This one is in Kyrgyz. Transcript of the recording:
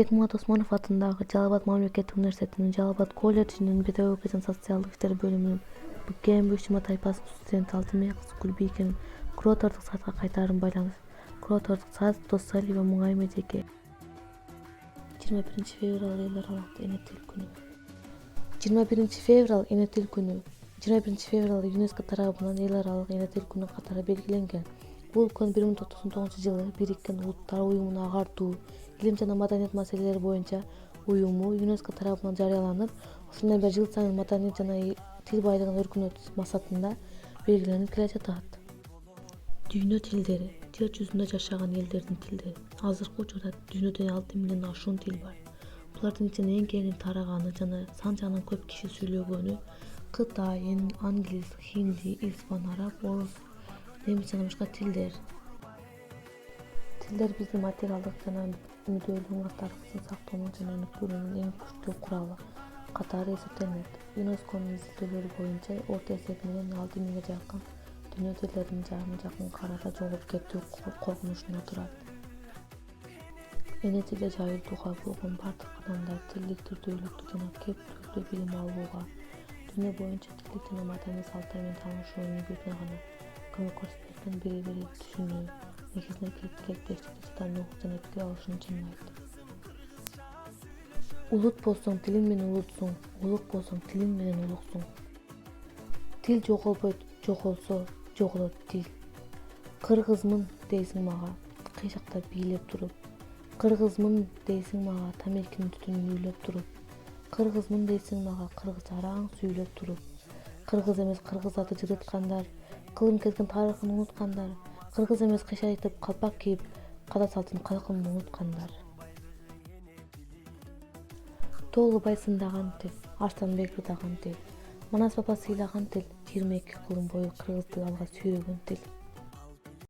Бекмурат Осмонов атындагы Жалал Абад мамлекеттик университетинин Жалал Абад колледжинин педагогика жана социалдык иштер бөлүмүнүн БКМ ИШМ тайпасынын студенти Алтынбек кызы Гүлбийкенин куратордук саатка кайтаарын байланыш. Куратордук саат Досалиева Муңай Медеке. 21 февраль эл аралык эне тил күнү. 21 февраль эне тил күнү. 21 февраль ЮНЕСКО тарабынан эл аралык эне тил күнү катары белгиленген. Бул күн 1999-жылы Бириккен Улуттар Уюмуна агартуу, илим жана маданият маселелери боюнча уюму ЮНЕСКО тарабынан жарыяланып, ошондой бери жыл сайын маданият жана тил байлыгын өркүнөтүү максатында белгиленип келе жатат. Дүйнө тилдери — жер жүзүндө жашаган элдердин тилдери. Азыркы учурда дүйнөдө 6 миллиондон ашуун тил бар. Булардын ичинде эң кеңири тараганы жана сан жагынан көп киши сүйлөгөнү Кытай, англис, хинди, испан, араб, орус, немис жана башка тилдер. Тилдер биздин материалдык жана мүдүөлүү мураттарыбызды сактоонун жана өнүктүрүүнүн эң күчтүү куралы катары эсептелинет. ЮНЕСКОнун изилдөөлөрү боюнча орто эсеп менен 6 миңге жакын дүйнө тилдеринин жарымы жакынкы арада жоголуп кетүү коркунучунда турат. Эне тилде жайылтууга болгон бардык кадамдар тилдик түрдүүлүктү жана кеп билим алууга, дүйнө боюнча тилдик жана маданий салттар менен таанышуу негизине гана көмөк көрсөтөт, бири-бирин түшүнүү негизинде тилектештикти, чыдамдуулук жана пикир алышууну чыңдайт. Улут болсоң тилиң менен улутсуң, улук болсоң тилиң менен улуксуң. Тил жоголбойт, жоголсо жоголот тил. Кыргызмын дейсиң мага, кыйшактап бийлеп туруп. Кыргызмын дейсиң мага, тамекинин түтүнүн үйлөп туруп. Кыргызмын дейсиң мага, кыргызча араң сүйлөп туруп. Кыргыз эмес кыргыздарды жырыткандар, кылым кеткен тарыхын унуткандар. Кыргыз эмес кыйшайтып калпак кийип, када салтын калкын унуткандар. Тоолубай сындаган тил, Арстанбек ырдаган тил, Манас баба сыйлаган тил, 22 кылым бою кыргызды алга сүйрөгөн тил.